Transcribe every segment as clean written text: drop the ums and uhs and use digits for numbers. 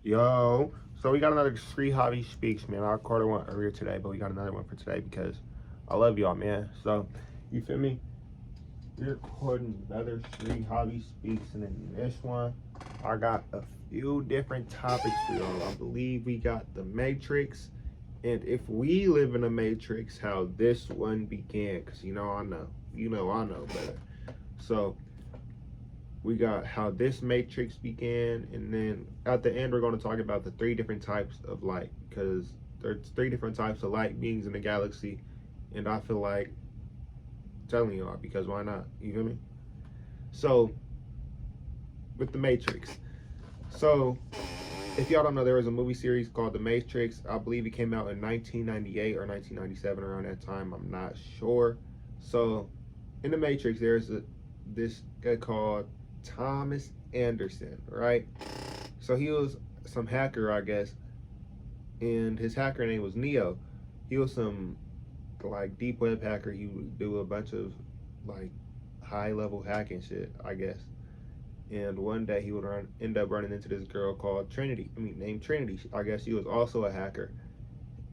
Yo, so we got another Street Hobby Speaks, man. I recorded one earlier today, but we got another one for today because I love y'all, man. So, you feel me? We're recording another Street Hobby Speaks, and in this one, I got a few different topics for y'all. I believe we got the Matrix, and if we live in a Matrix, how this one began, because I know better. So, we got how this matrix began, and then at the end we're going to talk about the three different types of light, because there's three different types of light beings in the galaxy, and I feel like telling y'all because why not, you feel me? So with the Matrix, so if y'all don't know, there was a movie series called The Matrix. I believe it came out in 1998 or 1997, around that time, I'm not sure. So in The Matrix, this guy called Thomas Anderson, right? So he was some hacker, I guess, and his hacker name was Neo. He was some like deep web hacker. He would do a bunch of like high level hacking shit, I guess. And one day he would end up running into this girl called Trinity. Named Trinity. I guess she was also a hacker.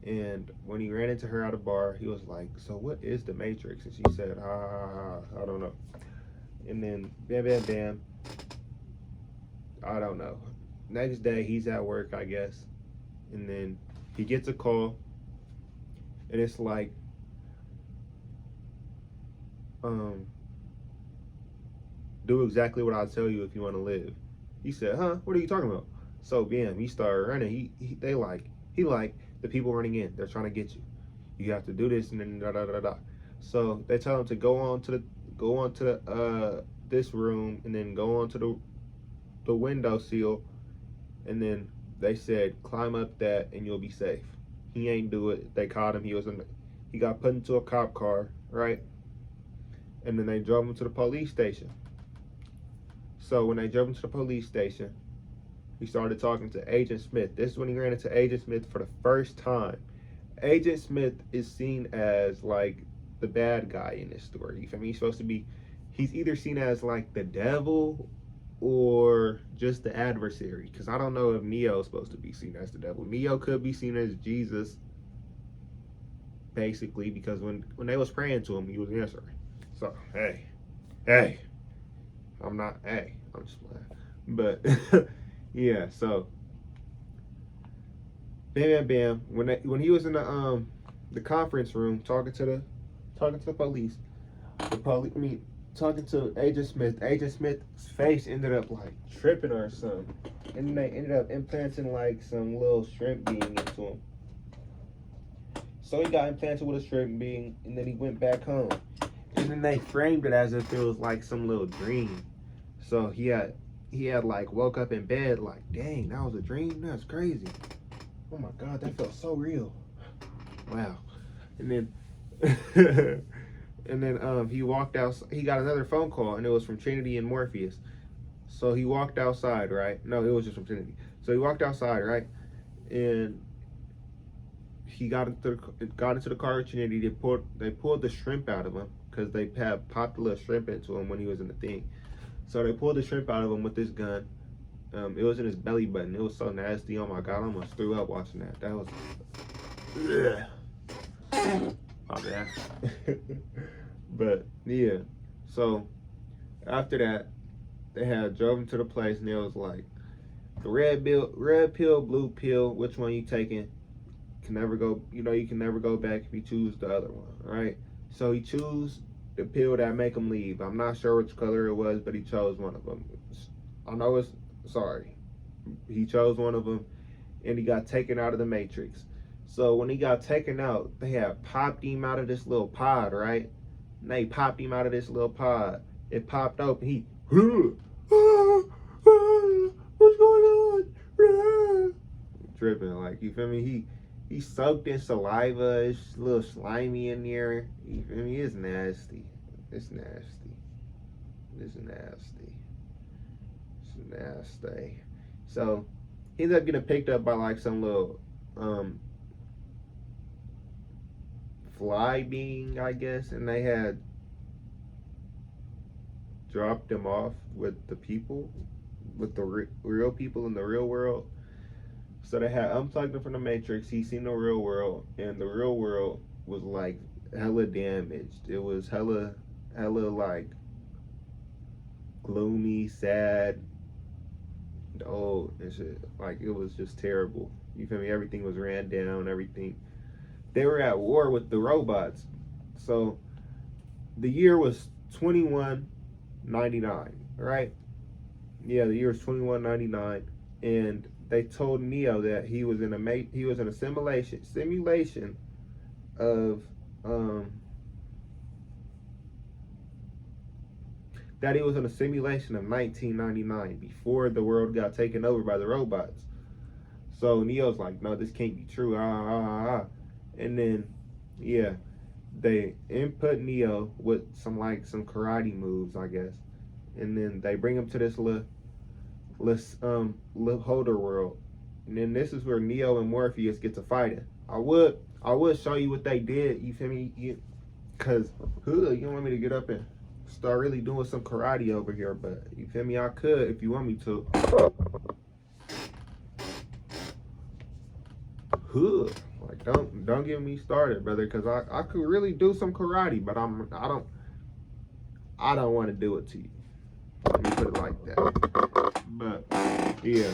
And when he ran into her at a bar, he was like, "So what is the Matrix?" And she said, I don't know." And then bam, bam, bam, I don't know. Next day he's at work, I guess, and then he gets a call, and it's like, um, do exactly what I tell you if you want to live. He said, "Huh? What are you talking about?" So bam, he started running. He like the people running in. They're trying to get you. You have to do this, and then da da da da. So they tell him to go on to the this room, and then go on to the window sill, and then they said climb up that and you'll be safe. He ain't do it. They caught him. He got put into a cop car, right? And then they drove him to the police station. So when they drove him to the police station, he started talking to Agent Smith. This is when he ran into Agent Smith for the first time. Agent Smith is seen as like the bad guy in this story. You feel me? He's either seen as like the devil or just the adversary. Because I don't know if Neo is supposed to be seen as the devil. Neo could be seen as Jesus, basically, because when they was praying to him, he was answering. So hey, I'm just playing. But yeah, so bam, bam, bam. When he was in the conference room talking to the police, the police. Talking to Agent Smith. Agent Smith's face ended up like tripping or something, and then they ended up implanting like some little shrimp being into him. So he got implanted with a shrimp being, and then he went back home. And then they framed it as if it was like some little dream. So he had like woke up in bed like, dang, that was a dream. That's crazy. Oh my god, that felt so real. Wow. And then and then he walked out. He got another phone call, and it was from Trinity and Morpheus. So he walked outside, right? No, it was just from Trinity. So he walked outside, right? And he got into the car with Trinity. They pulled the shrimp out of him because they had popped a little shrimp into him when he was in the thing. So they pulled the shrimp out of him with this gun. It was in his belly button. It was so nasty. Oh my god, I almost threw up watching that. That was, my bad. But yeah, so after that, they had drove him to the place, and it was like the red pill, blue pill. Which one you taking? Can never go. You can never go back if you choose the other one, right? So he chose the pill that make him leave. I'm not sure which color it was, but he chose one of them. I know it's sorry. He chose one of them, and he got taken out of the Matrix. So when he got taken out, they had popped him out of this little pod, right? And they popped him out of this little pod. It popped open. He, what's going on? Tripping, like, you feel me? He soaked in saliva. It's a little slimy in there. You feel me? It's nasty. It's nasty. It's nasty. It's nasty. So he ended up getting picked up by like some little fly being, I guess, and they had dropped him off with the people, with the real people in the real world. So they had unplugged him from the Matrix. He seen the real world, and the real world was like hella damaged. It was hella like gloomy, sad, old and shit. Like it was just terrible. You feel me? Everything was ran down. Everything. They were at war with the robots. So the year was 2199, right? Yeah, the year was 2199, and they told Neo that he was in a simulation of that he was in a simulation of 1999 before the world got taken over by the robots. So Neo's like, no, this can't be true. And then, yeah, they input Neo with some karate moves, I guess, and then they bring him to this little holder world, and then this is where Neo and Morpheus get to fighting. I would show you what they did. You feel me? Cause you don't want me to get up and start really doing some karate over here, but you feel me? I could if you want me to. Like don't get me started, brother, because I could really do some karate, but I don't want to do it to you. Let me put it like that. But yeah.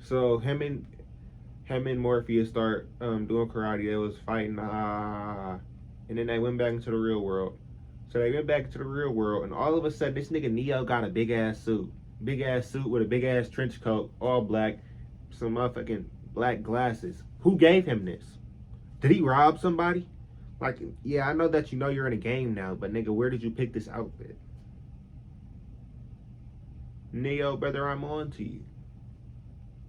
So him and Morpheus start doing karate. They was fighting, and then they went back into the real world. So they went back into the real world, and all of a sudden, this nigga Neo got a big ass suit with a big ass trench coat, all black, some motherfucking black glasses. Who gave him this? Did he rob somebody? Like, yeah, I know that you know you're in a game now, but nigga, where did you pick this outfit? Neo, brother, I'm on to you.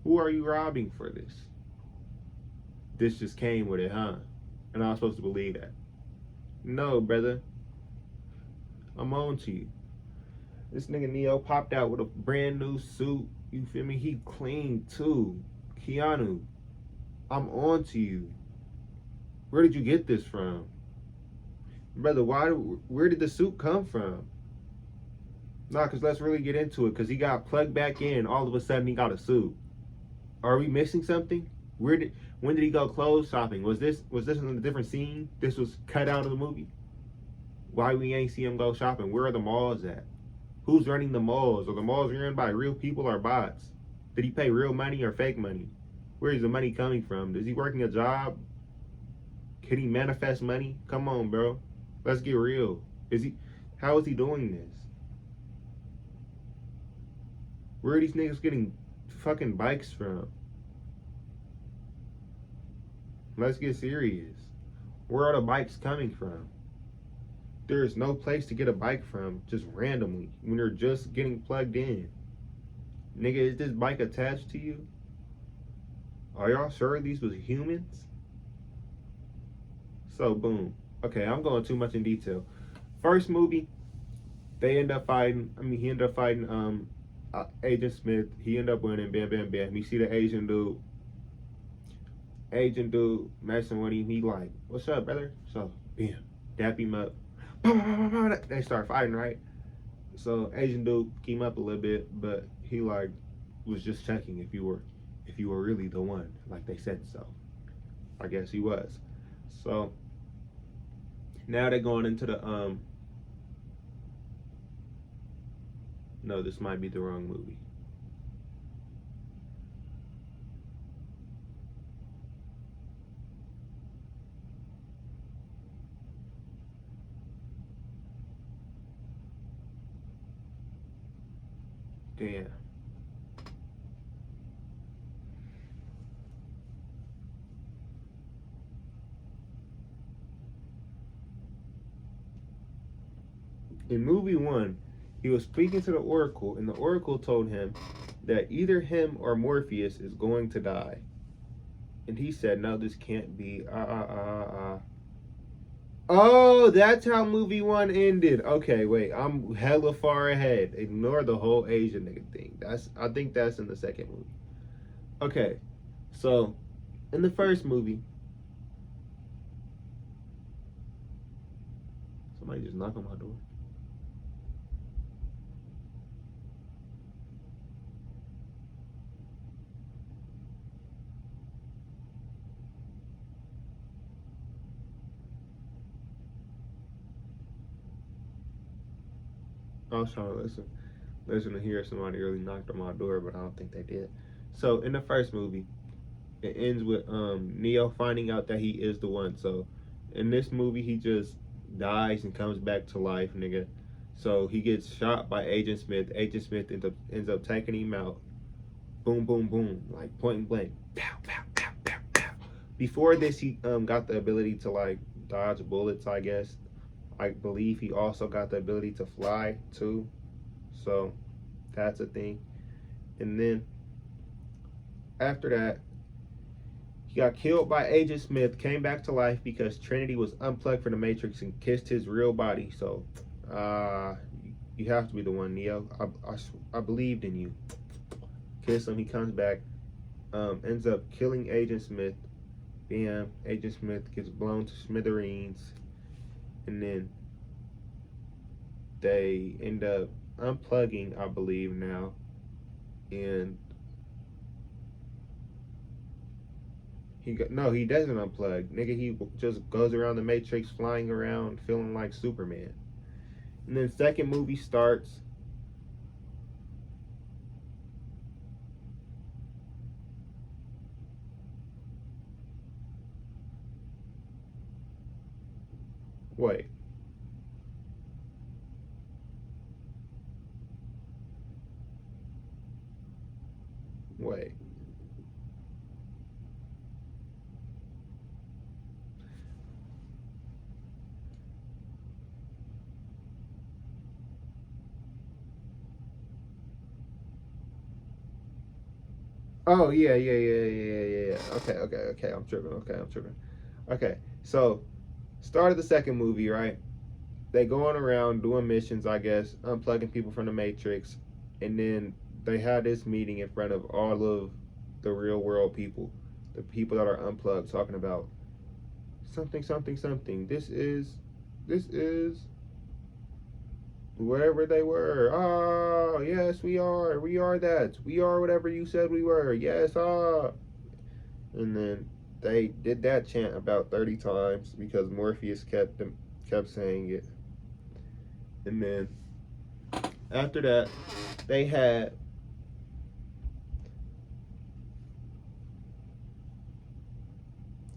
Who are you robbing for this? This just came with it, huh? And I was supposed to believe that. No, brother. I'm on to you. This nigga Neo popped out with a brand new suit. You feel me? He clean too. Keanu, I'm on to you. Where did you get this from? Brother, where did the suit come from? Nah, because let's really get into it. Because he got plugged back in. All of a sudden, he got a suit. Are we missing something? When did he go clothes shopping? Was this in a different scene? This was cut out of the movie? Why we ain't see him go shopping? Where are the malls at? Who's running the malls? Are the malls run by real people or bots? Did he pay real money or fake money? Where is the money coming from? Is he working a job? Can he manifest money? Come on, bro. Let's get real. How is he doing this? Where are these niggas getting fucking bikes from? Let's get serious. Where are the bikes coming from? There is no place to get a bike from just randomly when you're just getting plugged in. Nigga, is this bike attached to you? Are y'all sure these was humans? So boom. Okay, I'm going too much in detail. First movie, he ended up fighting Agent Smith. He ended up winning. Bam, bam, bam. You see the Asian dude messing with him. He like, what's up, brother? So, bam, dap him up. They start fighting, right? So Asian dude came up a little bit, but he like was just checking if you were really the one, like they said so. I guess he was. So now they're going into the no, this might be the wrong movie. Damn. In movie one, he was speaking to the Oracle, and the Oracle told him that either him or Morpheus is going to die. And he said, no, this can't be. Oh, that's how movie one ended. Okay, wait, I'm hella far ahead. Ignore the whole Asian nigga thing. I think that's in the second movie. Okay, so in the first movie, somebody just knocked on my door. I was trying to listen to hear somebody really knocked on my door, but I don't think they did. So in the first movie, it ends with Neo finding out that he is the one. So in this movie, he just dies and comes back to life, nigga. So he gets shot by Agent Smith. Agent Smith ends up taking him out. Boom, boom, boom, like point and blank. Pow, pow, pow, pow, pow. Before this, he got the ability to like dodge bullets. I guess. I believe he also got the ability to fly too. So that's a thing. And then after that, he got killed by Agent Smith, came back to life because Trinity was unplugged from the Matrix and kissed his real body. So, you have to be the one, Neo. I believed in you. Kiss him. He comes back, ends up killing Agent Smith. Bam. Agent Smith gets blown to smithereens. And then they end up unplugging, I believe, now. And he doesn't unplug. Nigga, he just goes around the Matrix flying around feeling like Superman. And then second movie starts. Wait. Wait. Oh yeah. Okay. I'm tripping. Okay. So, start of the second movie, right? They going around doing missions, I guess, unplugging people from the Matrix, and then they had this meeting in front of all of the real world people, the people that are unplugged, talking about something. This is wherever they were. Oh, yes, we are. We are that. We are whatever you said we were. Yes, ah. And then they did that chant about 30 times because Morpheus kept saying it. And then after that, they had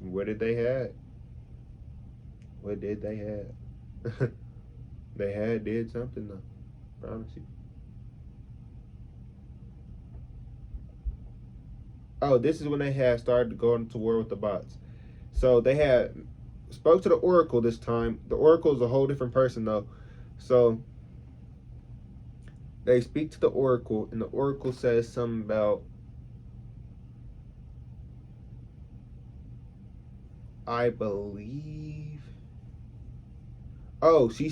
what did they have? What did they have? They did something though. Promise you. Oh, this is when they had started going to war with the bots. So they had spoke to the Oracle this time. The Oracle is a whole different person though. So they speak to the Oracle, and the Oracle says something about, I believe. Oh, she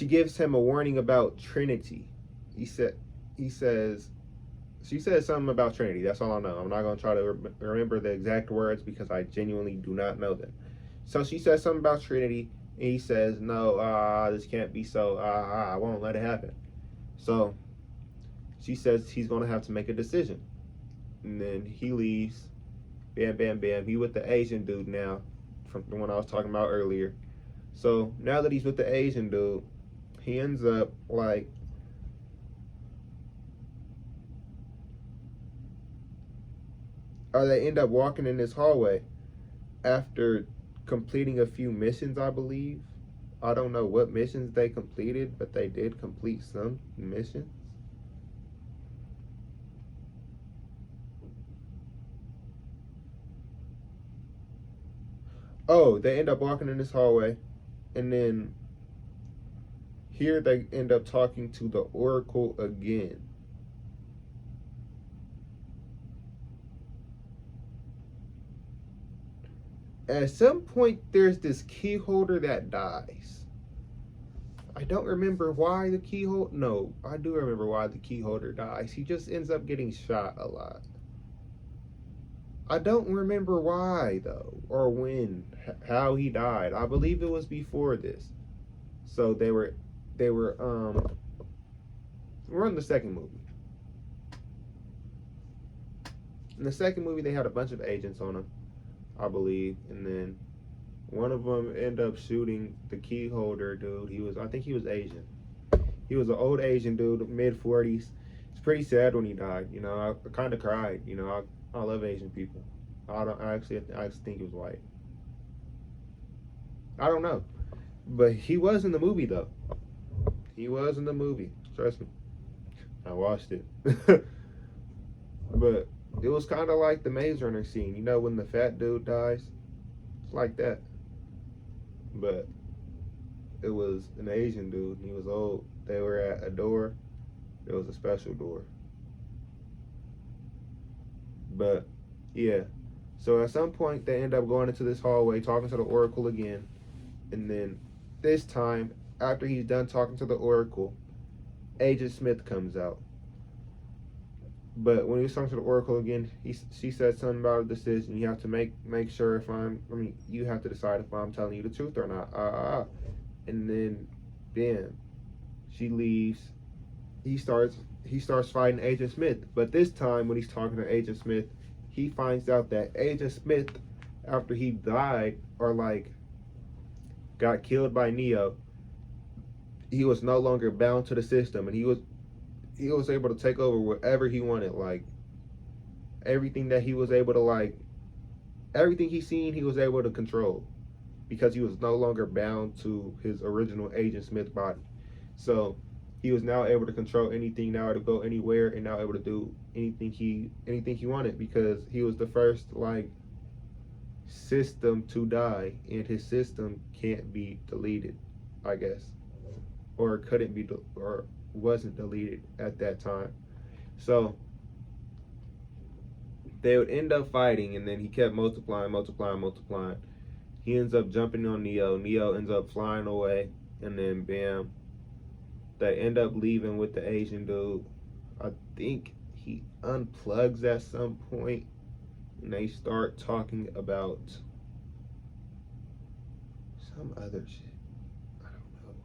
gives him a warning about Trinity. He said he says She says something about Trinity. That's all I know. I'm not going to try to remember the exact words because I genuinely do not know them. So she says something about Trinity, and he says, no, this can't be so. I won't let it happen. So she says he's going to have to make a decision. And then he leaves. Bam, bam, bam. He with the Asian dude now, from the one I was talking about earlier. So now that he's with the Asian dude, he ends up like, or they end up walking in this hallway after completing a few missions, I believe. I don't know what missions they completed, but they did complete some missions. Oh, they end up walking in this hallway, and then here they end up talking to the Oracle again. At some point, there's this key holder that dies. I don't remember why the key holder. No, I do remember why the key holder dies. He just ends up getting shot a lot. I don't remember why though, or when, how he died. I believe it was before this. So we're in the second movie. In the second movie, they had a bunch of agents on them, I believe, and then one of them ended up shooting the key holder dude. I think he was Asian. He was an old Asian dude, mid-40s. It's pretty sad when he died. You know, I kind of cried. You know, I love Asian people. I actually think he was white. I don't know, but he was in the movie though. He was in the movie. Trust me, I watched it. But it was kind of like the Maze Runner scene. You know, when the fat dude dies, it's like that. But it was an Asian dude. And he was old. They were at a door. It was a special door. But yeah. So at some point they end up going into this hallway, talking to the Oracle again, and then this time, after he's done talking to the Oracle, Agent Smith comes out. But when he was talking to the Oracle again, she said something about a decision. You have to make sure if you have to decide if I'm telling you the truth or not. And then, bam, she leaves. He starts fighting Agent Smith. But this time, when he's talking to Agent Smith, he finds out that Agent Smith, after he died or like got killed by Neo, he was no longer bound to the system, and he was able to take over whatever he wanted. Like everything that he was able to everything he seen, he was able to control because he was no longer bound to his original Agent Smith body. So he was now able to control anything, now to go anywhere, and now able to do anything he wanted because he was the first system to die, and his system can't be deleted, I guess, or couldn't be or wasn't deleted at that time. So they would end up fighting, and then he kept multiplying. He ends up jumping on Neo. Neo ends up flying away, and then bam, they end up leaving with the Asian dude. I think he unplugs at some point, and they start talking about some other shit. I don't know.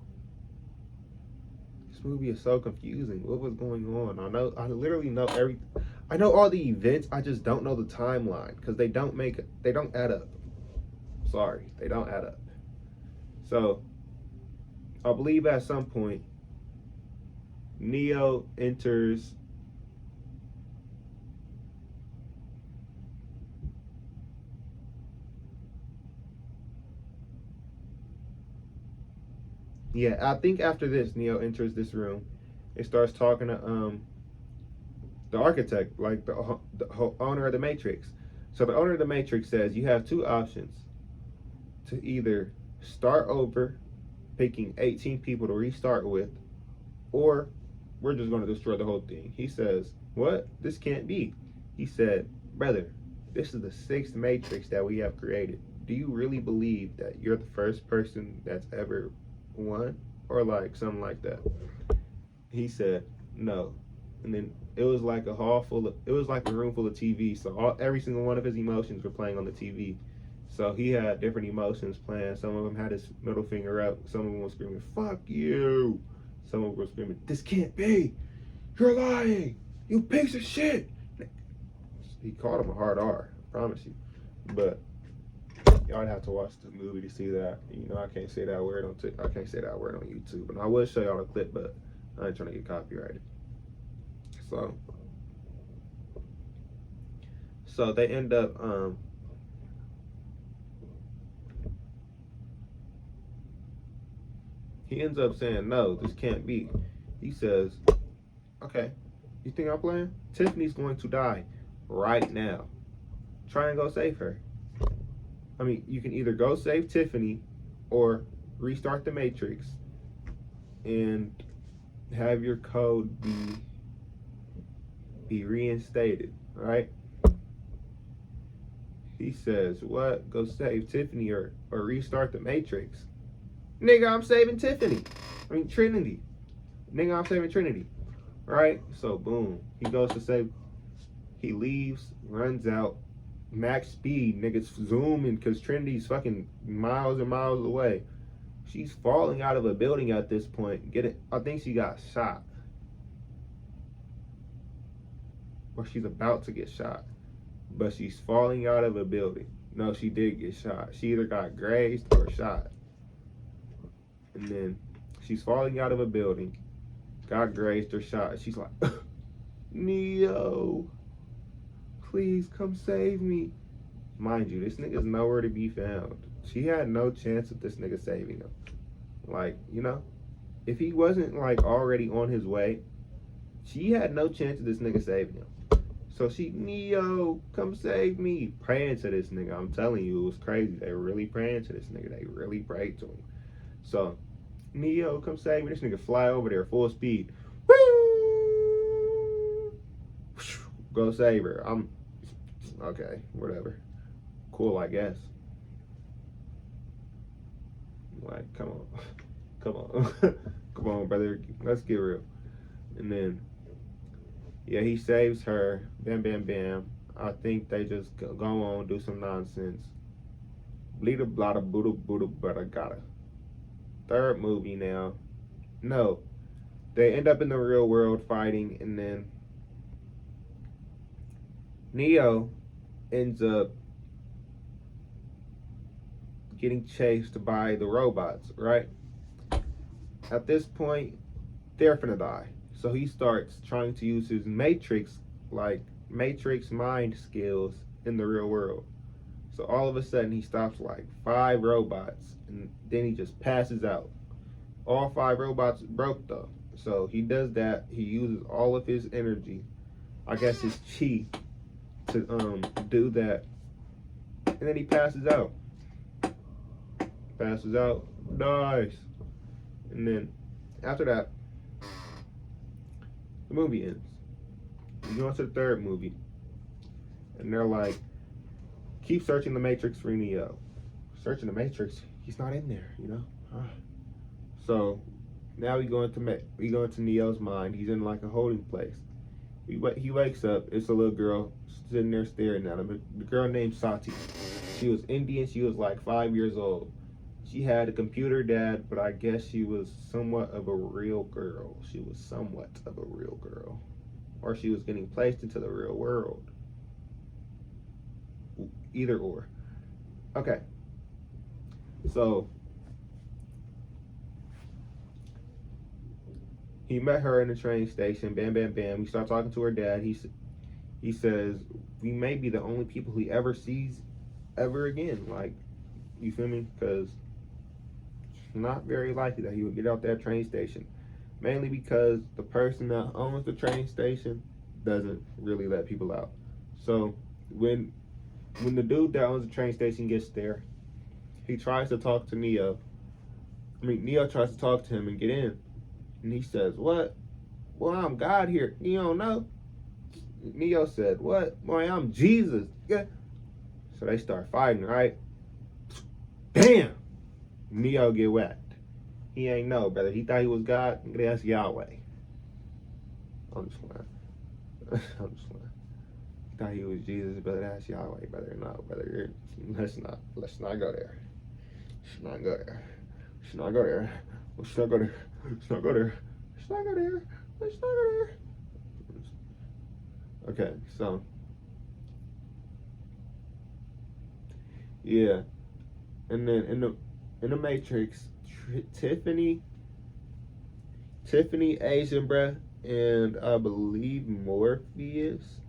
This movie is so confusing. What was going on? I literally know everything. I know all the events. I just don't know the timeline because they don't add up. Sorry, they don't add up. So I believe at some point Neo enters I think after this, Neo enters this room and starts talking to the architect, like the owner of the Matrix. So the owner of the Matrix says you have two options: to either start over, picking 18 people to restart with, or we're just going to destroy the whole thing. He says, "What? This can't be." He said, "Brother, this is the sixth Matrix that we have created. Do you really believe that you're the first person that's ever won?" Or like something like that. He said, "No." And then it was like a room full of TV. So every single one of his emotions were playing on the TV. So he had different emotions playing. Some of them had his middle finger up. Some of them were screaming, "Fuck you." Some of them were screaming, "This can't be. You're lying. You piece of shit." He called him a hard R, I promise you. But y'all have to watch the movie to see that. You know, I can't say that word on YouTube. And I will show y'all a clip, but I ain't trying to get copyrighted. So they end up he ends up saying, "No, this can't be." He says, "Okay, you think I'm playing? Tiffany's going to die right now. Try and go save her." I mean, you can either go save Tiffany or restart the Matrix and have your code be reinstated, right? He says, "What? Go save Tiffany or restart the Matrix?" Nigga, I'm saving Tiffany. I mean, Trinity. Nigga, I'm saving Trinity. Right? So, boom. He goes to save. He leaves, runs out. Max speed. Niggas zooming because Trinity's fucking miles and miles away. She's falling out of a building at this point. I think she got shot. Or she's about to get shot. But she's falling out of a building. No, she did get shot. She either got grazed or shot. And then she's falling out of a building. God grazed her shot. She's like, Neo, please come save me. Mind you, this nigga's nowhere to be found. She had no chance of this nigga saving him. Like, you know, if he wasn't like already on his way, she had no chance of this nigga saving him. So she, Neo, come save me. Praying to this nigga. I'm telling you, it was crazy. They were really praying to this nigga. They really prayed to him. So, Neo, come save me. This nigga fly over there full speed. Woo! Go save her. I'm okay, whatever. Cool, I guess. Like, come on. Come on. Come on, brother. Let's get real. And then, yeah, he saves her. Bam, bam, bam. I think they just go on, do some nonsense. Bleeda, blada, boodle, boodle, but gotta. Third movie now. No. They end up in the real world fighting, and then Neo ends up getting chased by the robots, right? At this point, they're finna die. So he starts trying to use his Matrix mind skills in the real world. So all of a sudden he stops like 5 robots and then he just passes out. All 5 robots broke though. So he does that. He uses all of his energy, I guess his chi, to do that. And then he passes out. Passes out, dies. And then after that, the movie ends. We go into the third movie, and they're like, keep searching the Matrix for Neo. Searching the Matrix, he's not in there, you know. So now we go into Neo's mind. He's in like a holding place. He wakes up. It's a little girl sitting there staring at him. The girl named Sati. She was Indian. She was like 5 years old. She had a computer dad, but I guess she was somewhat of a real girl. She was somewhat of a real girl. Or she was getting placed into the real world. Either or. Okay. So, he met her in the train station. Bam, bam, bam. He starts talking to her dad. He says, we may be the only people he ever sees ever again. Like, you feel me? Because not very likely that he would get out that train station, mainly because the person that owns the train station doesn't really let people out. So when the dude that owns the train station gets there, he tries to talk to Neo. Neo tries to talk to him and get in, and he says, what? Well, I'm God here. You don't know? Neo said, what? Boy, I'm Jesus. Yeah. So they start fighting, right? Damn! Neo get whacked. He ain't know, brother. He thought he was God. That's Yahweh. I'm just playing. I'm just playing. He thought he was Jesus, brother. That's Yahweh, brother. No, brother. Let's not go there. Let's not go there. Let's not go there. Let's not go there. Let's not go there. Let's not go there. Let's not go there. Okay, so yeah, and then in the Matrix, Tiffany, Asian bruh, and I believe Morpheus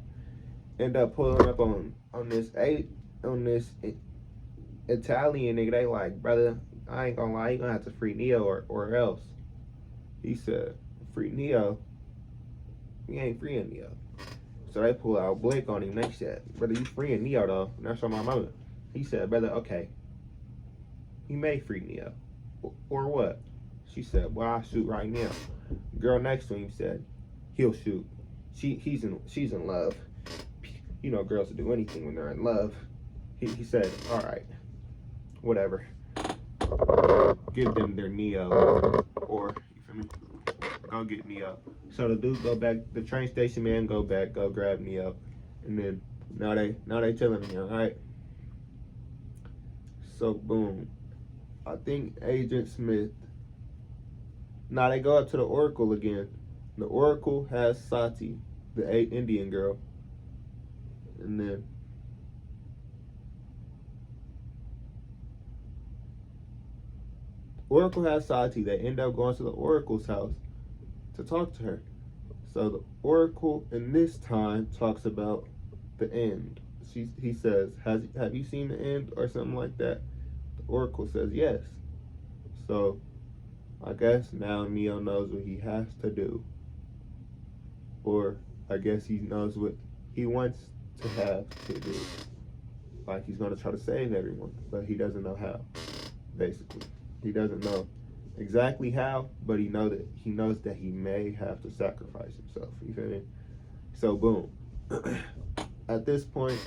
end up pulling up on this Italian nigga. They like, brother, I ain't gonna lie, you gonna have to free Neo or else. He said, free Neo. We ain't freeing Neo. So they pull out Blake on him. They said, brother, you freeing Neo though. And that's on my mother. He said, brother, okay, he may free Neo. Or what? She said, well, I'll shoot right now. Girl next to him said, he'll shoot. She's in love. You know, girls will do anything when they're in love. He said, all right, whatever. Give them their Neo. Or, you feel me? Go get Neo. So the dude go back, the train station man go grab Neo. And then now they telling me, all right. So boom. I think Agent Smith. Now they go up to the Oracle again. The Oracle has Sati, the Indian girl. And then Oracle has Sati. They end up going to the Oracle's house. to talk to her. So the Oracle in this time talks about the end. He says, have you seen the end or something like that? The Oracle says yes. So I guess now Neo knows what he has to do. Or I guess he knows what he wants to have to do. Like he's gonna try to save everyone, but he doesn't know how. Basically, he doesn't know exactly how, but he knows that he may have to sacrifice himself. You feel me? So boom. At this point,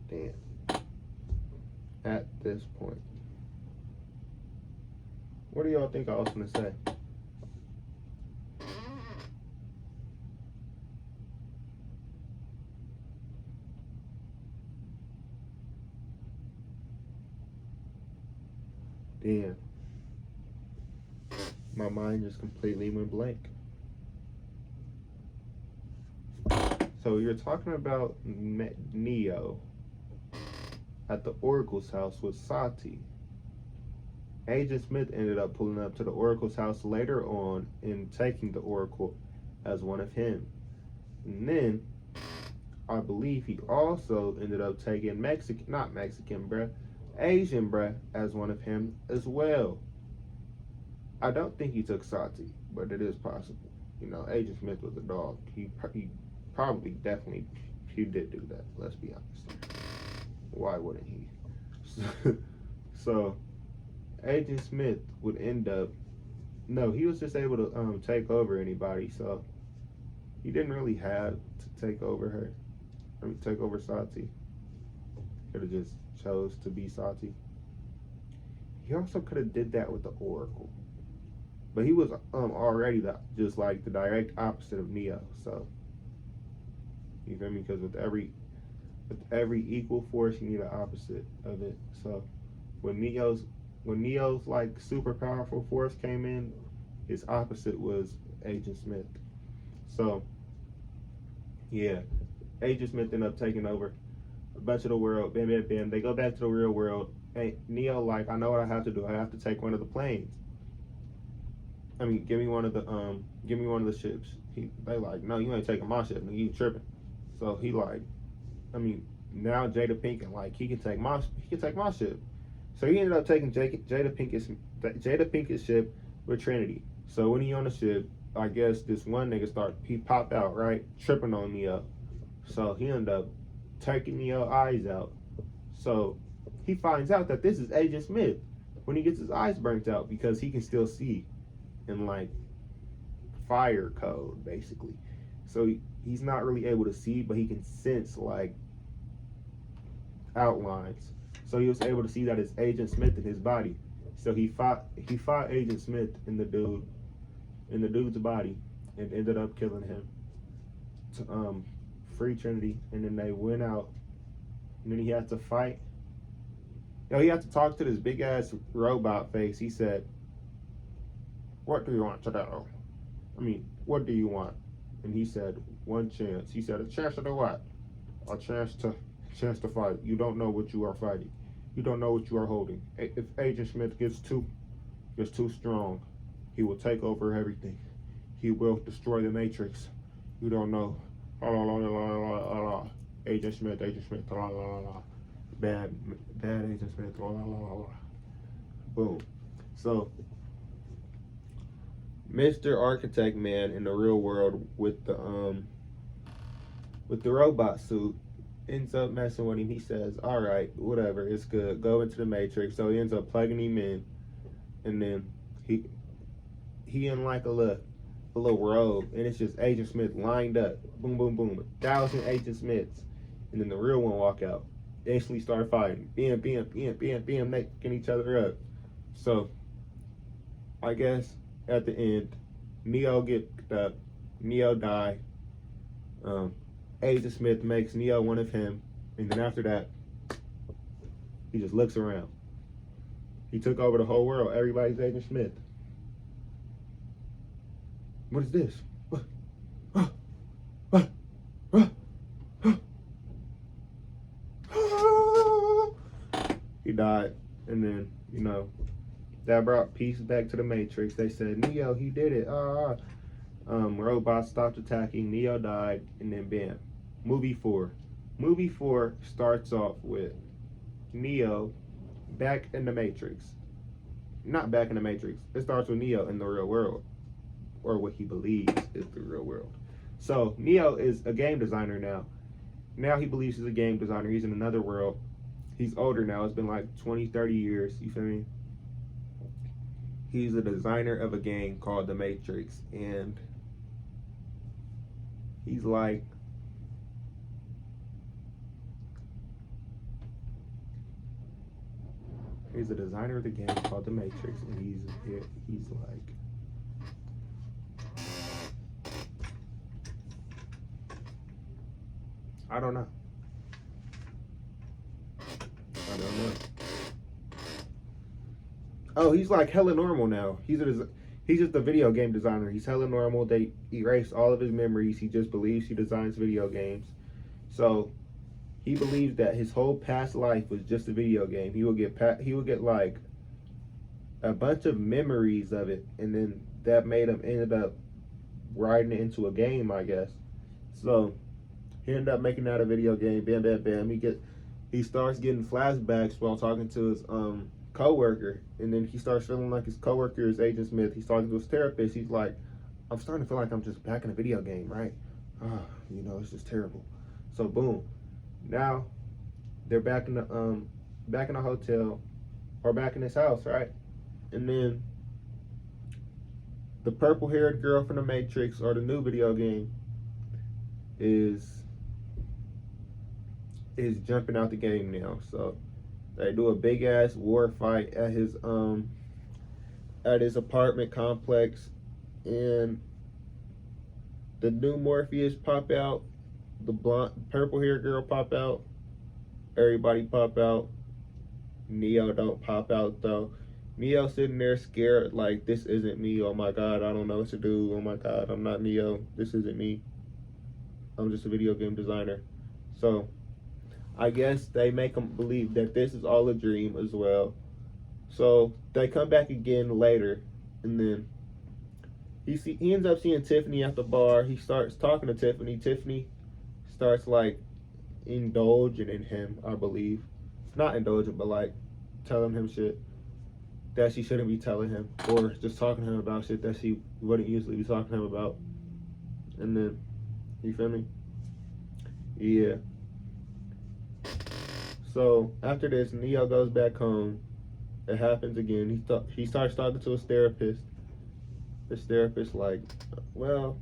damn. At this point, what do y'all think I was gonna say? Damn. My mind just completely went blank. So you're talking about Neo at the Oracle's house with Sati. Agent Smith ended up pulling up to the Oracle's house later on and taking the Oracle as one of him. And then I believe he also ended up taking Asian bruh as one of him as well. I don't think he took Sati, but it is possible. You know, Agent Smith was a dog. He probably definitely he did do that. Let's be honest. Why wouldn't he? So Agent Smith would end up. No, he was just able to take over anybody. So he didn't really have to take over her. Take over Sati. Could have just chose to be Sati. He also could have did that with the Oracle, but he was already just like the direct opposite of Neo. So you feel me? Because with every equal force, you need an opposite of it. So when Neo's like super powerful force came in, his opposite was Agent Smith. So yeah, Agent Smith ended up taking over a bunch of the world. Bam, bam, bam. They go back to the real world. Hey, Neo, like, I know what I have to do. I have to take one of the planes. I mean, give me one of the ships. They like, no, you ain't taking my ship. You tripping. So he like, I mean, now Jada Pinkett, like, he can take my ship. So he ended up taking Jada Pinkett's ship with Trinity. So when he on the ship, I guess this one nigga he popped out, right? Tripping on Neo. So he ended up taking Neo's eyes out. So he finds out that this is Agent Smith when he gets his eyes burnt out, because he can still see in like fire code, basically. So he's not really able to see, but he can sense like outlines. So he was able to see that it's Agent Smith in his body. So he fought Agent Smith in the dude's body and ended up killing him to free Trinity. And then they went out, and then he had to fight. He had to talk to this big ass robot face. He said, "What do you want to do? I mean, what do you want?" And he said, "One chance." He said, "A chance to do what?" "A chance to fight. You don't know what you are fighting. You don't know what you are holding. If Agent Smith gets too strong, he will take over everything. He will destroy the Matrix. You don't know." Agent Smith, bad Agent Smith. Boom. So Mr. Architect Man in the real world with the robot suit ends up messing with him. He says, "All right, whatever, it's good. Go into the Matrix." So he ends up plugging him in, and then he in like a little robe, and it's just Agent Smith lined up. Boom, boom, boom. 1,000 Agent Smiths, and then the real one walk out. They instantly start fighting. Bam, necking each other up. So I guess at the end, Neo get up, Neo die. Agent Smith makes Neo one of him, and then after that, He just looks around. He took over the whole world. Everybody's Agent Smith. What is this? He died, and then, you know, that brought peace back to the Matrix. They said, Neo, he did it. Robots stopped attacking. Neo died, and then bam. Movie 4. Movie 4 starts off with Neo back in the Matrix. Not back in the Matrix. It starts with Neo in the real world, or what he believes is the real world. So Neo is a game designer now. Now he believes he's a game designer. He's in another world. He's older now. It's been like 20, 30 years. You feel me? He's a designer of a game called The Matrix. And he's like, he's a designer of the game called The Matrix. And he's like, I don't know. Oh, he's like hella normal now. He's just a video game designer. He's hella normal. They erased all of his memories. He just believes he designs video games. So he believes that his whole past life was just a video game. He will get like a bunch of memories of it, and then that made him ended up writing it into a game, I guess. So he ended up making that a video game. Bam, bam, bam. He starts getting flashbacks while talking to his co-worker, and then he starts feeling like his co-worker is Agent Smith. He's talking to his therapist. He's like, I'm starting to feel like I'm just back in a video game, right? It's just terrible. So boom, now they're back in the hotel, or back in his house, right? And then the purple-haired girl from the Matrix, or the new video game, is jumping out the game now. So they do a big ass war fight at his apartment complex, and the new Morpheus pop out, the blonde purple hair girl pop out, everybody pop out. Neo don't pop out though. Neo sitting there scared like, this isn't me. Oh my god, I don't know what to do. Oh my god, I'm not Neo. This isn't me. I'm just a video game designer. So I guess they make him believe that this is all a dream as well. So they come back again later, and then he ends up seeing Tiffany at the bar. He starts talking to Tiffany. Tiffany starts like indulging in him, I believe. Not indulgent, but like telling him shit that she shouldn't be telling him, or just talking to him about shit that she wouldn't usually be talking to him about. And then, you feel me? Yeah. So after this, Neo goes back home. It happens again. He starts talking to his therapist. His therapist like, well,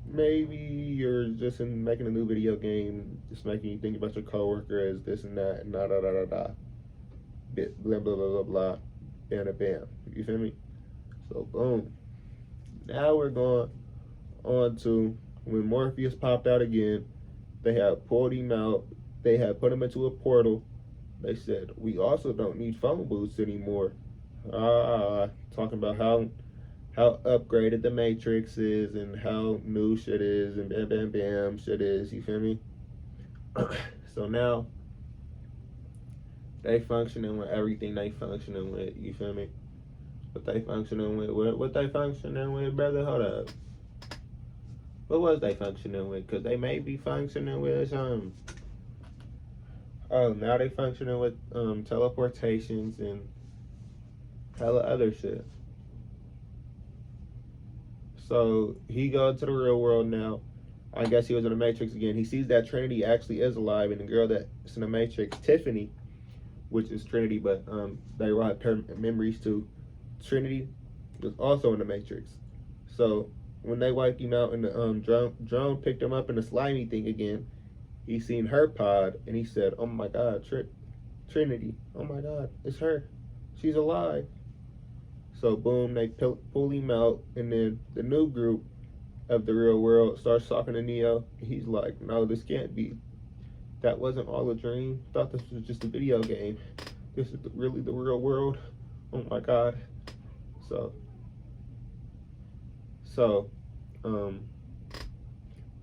maybe you're just making a new video game, just making you think about your coworker as this and that, and da da da da da. Blah blah blah blah blah. Bam bam. You feel me? So boom. Now we're going on to when Morpheus popped out again. They have pulled him out. They had put him into a portal. They said, we also don't need phone booths anymore. Talking about how upgraded the Matrix is and how new shit is and bam bam bam shit is, you feel me? So now they functioning with everything they functioning with, you feel me? What they functioning with, brother? Hold up. What was they functioning with? Because they may be functioning with now they functioning with teleportations and hella other shit. So he goes to the real world now. I guess he was in the Matrix again. He sees that Trinity actually is alive, and the girl that's in the Matrix, Tiffany, which is Trinity, but they write her memories to Trinity, was also in the Matrix. So when they wiped him out and the drone picked him up in the slimy thing again, he seen her pod, and he said, oh my god, Trinity, oh my god, it's her, she's alive. So boom, they pull him out, and then the new group of the real world starts talking to Neo. He's like, no, this can't be that wasn't all a dream. Thought this was just a video game. This is really the real world. Oh my God. So, so, um,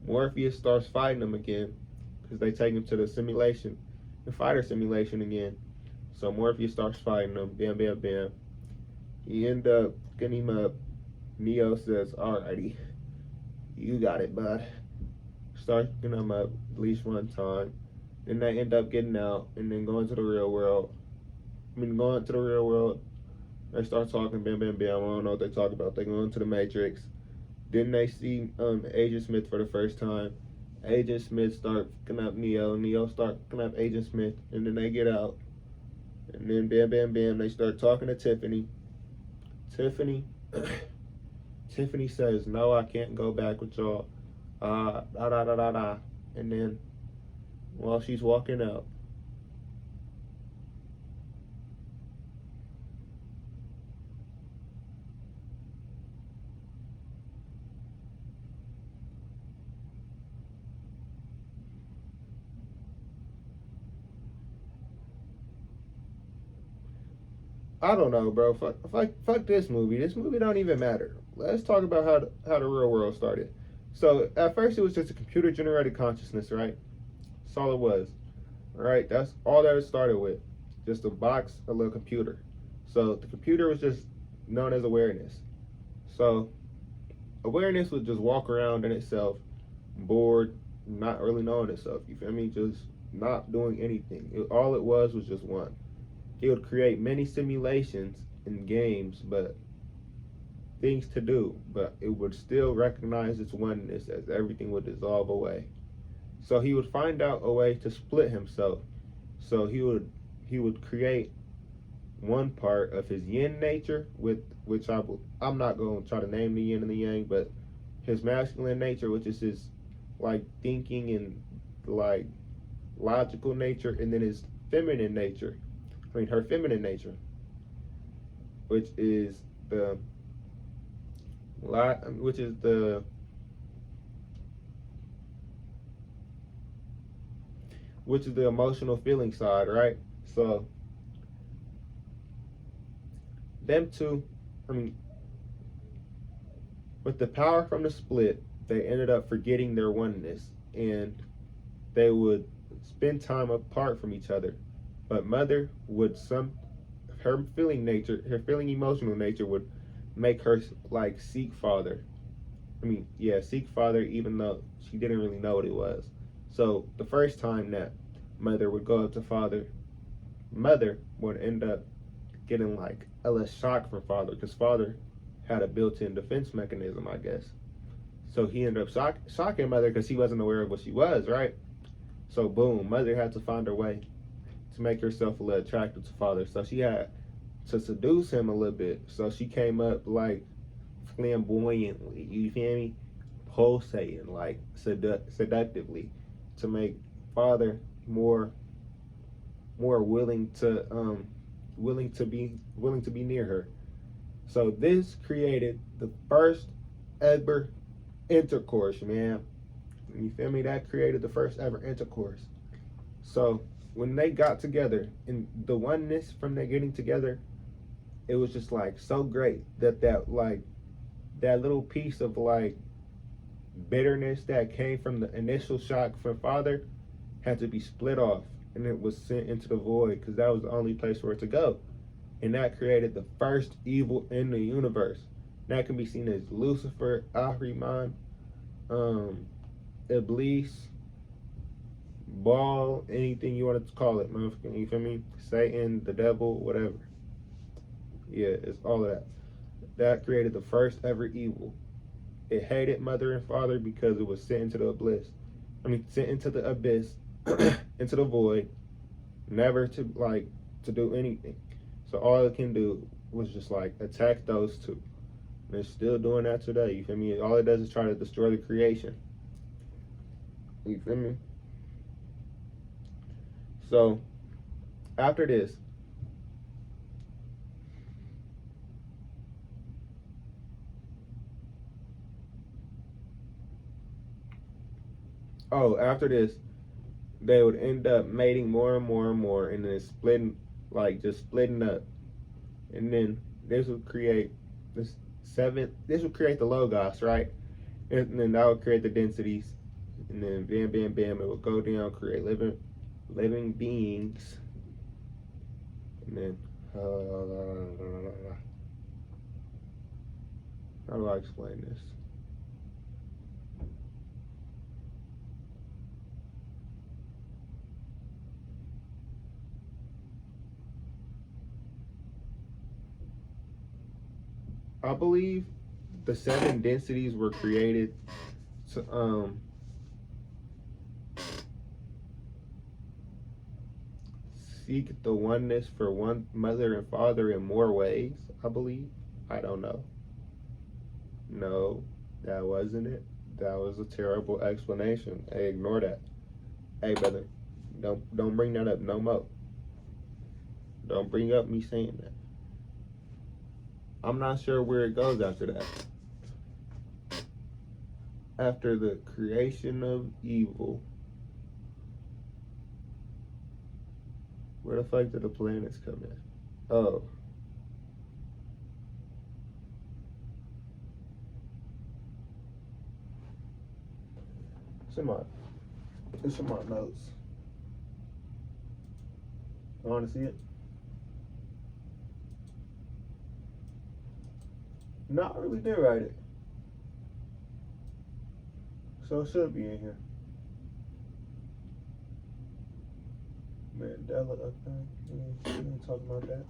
Morpheus starts fighting him again because they take him to the simulation, the fighter simulation again. So Morpheus starts fighting him. Bam, bam, bam. He end up getting him up. Neo says, "Alrighty, you got it, bud." Starts getting him up at least one time. Then they end up getting out and then going to the real world. Going to the real world. They start talking, bam, bam, bam. I don't know what they talk about. They go into the Matrix. Then they see Agent Smith for the first time. Agent Smith start picking up Neo. Neo start picking up Agent Smith. And then they get out. And then bam, bam, bam. They start talking to Tiffany. Tiffany says, "No, I can't go back with y'all." Da da da da da. And then while she's walking out, I don't know, bro. Fuck this movie. This movie don't even matter. Let's talk about how the real world started. So at first it was just a computer generated consciousness, right? That's all it was. All right, that's all that it started with. Just a box, a little computer. So the computer was just known as awareness. So awareness would just walk around in itself, bored, not really knowing itself. You feel me? Just not doing anything. All it was just one. It would create many simulations and games, but things to do, but it would still recognize its oneness as everything would dissolve away. So he would find out a way to split himself. So he would create one part of his yin nature, with which I'm not going to try to name the yin and the yang, but his masculine nature, which is his like thinking and like logical nature, and then his feminine nature. Her feminine nature, which is the emotional feeling side, right? So them two, with the power from the split, they ended up forgetting their oneness, and they would spend time apart from each other. But Mother would her feeling emotional nature would make her like seek Father. Seek Father, even though she didn't really know what it was. So the first time that Mother would go up to Father, Mother would end up getting like a little shock from Father, because Father had a built-in defense mechanism, I guess. So he ended up shocking Mother because he wasn't aware of what she was, right? So boom, Mother had to find her way to make herself a little attractive to Father. So she had to seduce him a little bit. So she came up like flamboyantly, you feel me? Pulsating, like seductively, to make Father more willing to be near her. So this created the first ever intercourse, man. You feel me? That created the first ever intercourse. So when they got together, and the oneness from their getting together, it was just like so great that little piece of like bitterness that came from the initial shock from Father had to be split off, and it was sent into the void, because that was the only place for it to go. And that created the first evil in the universe. That can be seen as Lucifer, Ahriman, Iblis, Baal, anything you want to call it, motherfucker. You feel me? Satan, the devil, whatever. Yeah, it's all of that. That created the first ever evil. It hated Mother and Father because it was sent into the abyss. Sent into the abyss, into the void, never to do anything. So all it can do was just like attack those two. And it's still doing that today. You feel me? All it does is try to destroy the creation. You feel me? So after this, they would end up mating more and more and more, and then splitting, like just splitting up, and then this would create this This would create the logos, right? And then that would create the densities, and then bam, bam, bam, it would go down, create living beings, and then how do I explain this? I believe the seven densities were created to seek the oneness for one mother and father in more ways. I believe. I don't know. No, that wasn't it. That was a terrible explanation. Hey, ignore that. Hey, brother, don't bring that up no more. Don't bring up me saying that. I'm not sure where it goes after that. After the creation of evil, where the fuck did the planets come in? Oh. It's in my notes. You want to see it? No, I really did write it. So it should be in here. Mandela effect. We ain't talking about that.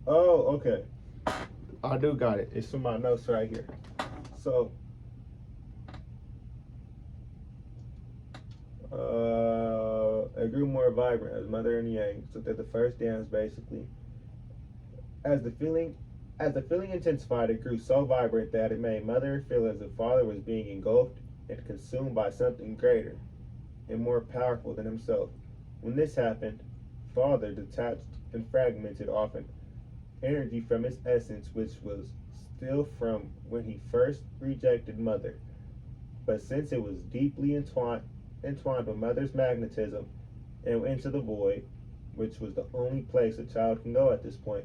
Oh, okay. I do got it. It's in my notes right here. So, it grew more vibrant as mother and yang. So that the first dance basically, as the feeling, as the feeling intensified, it grew so vibrant that it made mother feel as if father was being engulfed and consumed by something greater and more powerful than himself. When this happened, father detached and fragmented often energy from its essence, which was still from when he first rejected mother. But since it was deeply entwined with mother's magnetism and into the void, which was the only place a child can go at this point,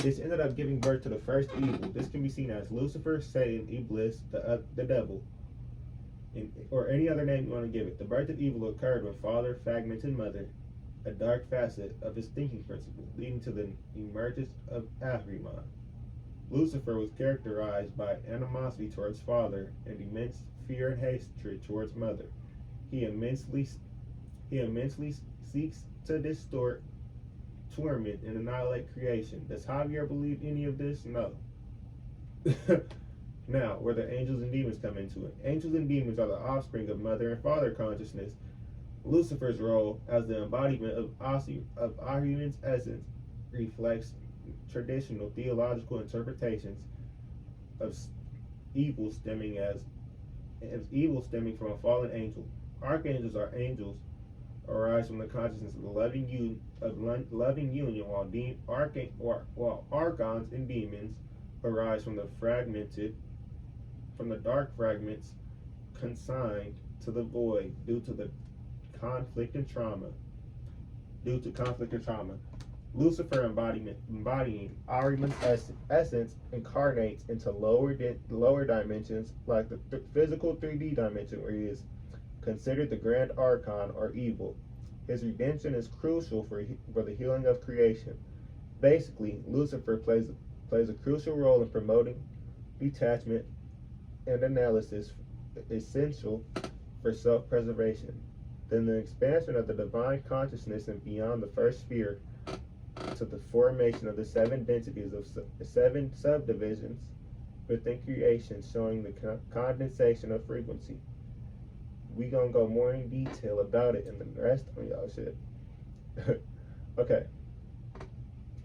this ended up giving birth to the first evil. This can be seen as Lucifer, Satan, Iblis, the devil, or any other name you want to give it. The birth of evil occurred when father fragmented mother, a dark facet of his thinking principle, leading to the emergence of Ahriman. Lucifer was characterized by animosity towards father and immense fear and hatred towards mother. He immensely seeks to distort, torment, and annihilate creation. Does Javier believe any of this? No. Now, where the angels and demons come into it. Angels and demons are the offspring of mother and father consciousness. Lucifer's role as the embodiment of Ahriman's essence reflects traditional theological interpretations of evil stemming from a fallen angel. Archangels are angels arise from the consciousness of the loving union, while archons and demons arise from the dark fragments consigned to the void due to conflict and trauma. Lucifer embodying Ahriman's essence incarnates into lower dimensions like the physical 3D dimension, where he is considered the grand archon or evil. His redemption is crucial for the healing of creation. Basically, Lucifer plays a crucial role in promoting detachment and analysis, essential for self-preservation. Then the expansion of the divine consciousness and beyond the first sphere to the formation of the seven densities of seven subdivisions within creation, showing the condensation of frequency. We gonna go more in detail about it in the rest of y'all shit. Okay.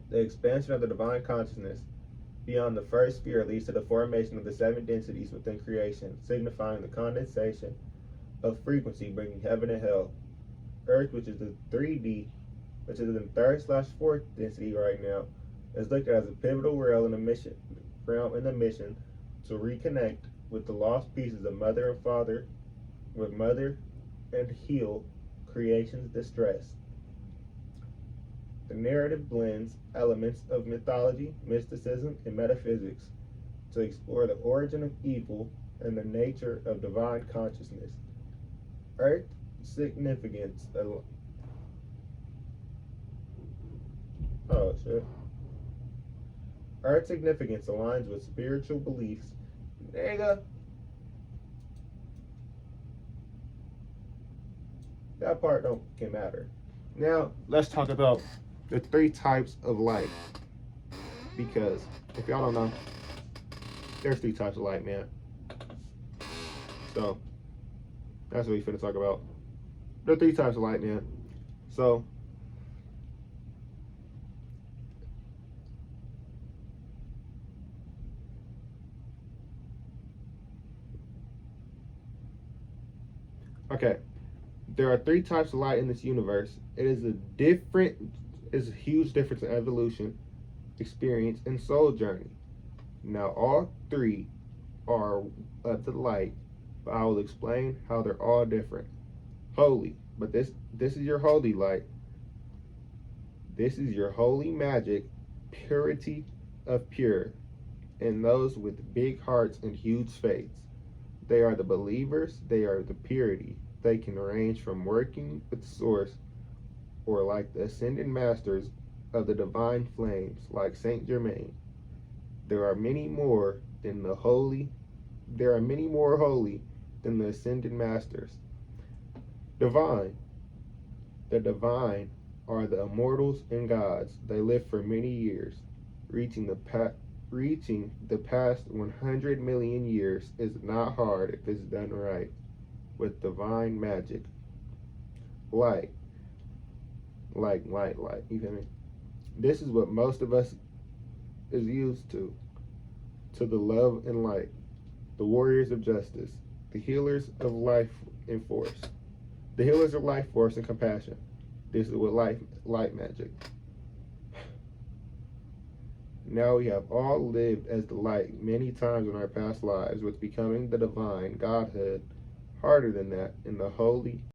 The expansion of the divine consciousness beyond the first sphere leads to the formation of the seven densities within creation, signifying the condensation of frequency, bringing heaven and hell. Earth, which is the 3D, which is in the third slash fourth density right now, is looked at as a pivotal realm in the mission to reconnect with the lost pieces of mother and father, with mother and heal creation's distress. The narrative blends elements of mythology, mysticism, and metaphysics to explore the origin of evil and the nature of divine consciousness. Earth significance. Oh shit. Earth significance aligns with spiritual beliefs. Nigga, that part don't can matter. Now let's talk about the three types of light. Because if y'all don't know, there's three types of light, man. So that's what we finna talk about. There are three types of light, man. So okay, there are three types of light in this universe. It is a huge difference in evolution, experience, and soul journey. Now all three are of the light, but I will explain how they're all different. Holy, but this is your holy light. This is your holy magic, purity of pure, and those with big hearts and huge faiths. They are the believers, they are the purity. They can range from working with source or like the ascended masters of the divine flames, like Saint Germain. There are many more than the holy. There are many more holy than the ascended masters. Divine. The divine are the immortals and gods. They live for many years, reaching the past 100 million years is not hard if it's done right with divine magic. Light, light. You feel me? This is what most of us is used to the love and light, the warriors of justice, the healers of life and force, the healers of life force and compassion. This is what light magic. Now we have all lived as the light many times in our past lives, with becoming the divine Godhood harder than that in the holy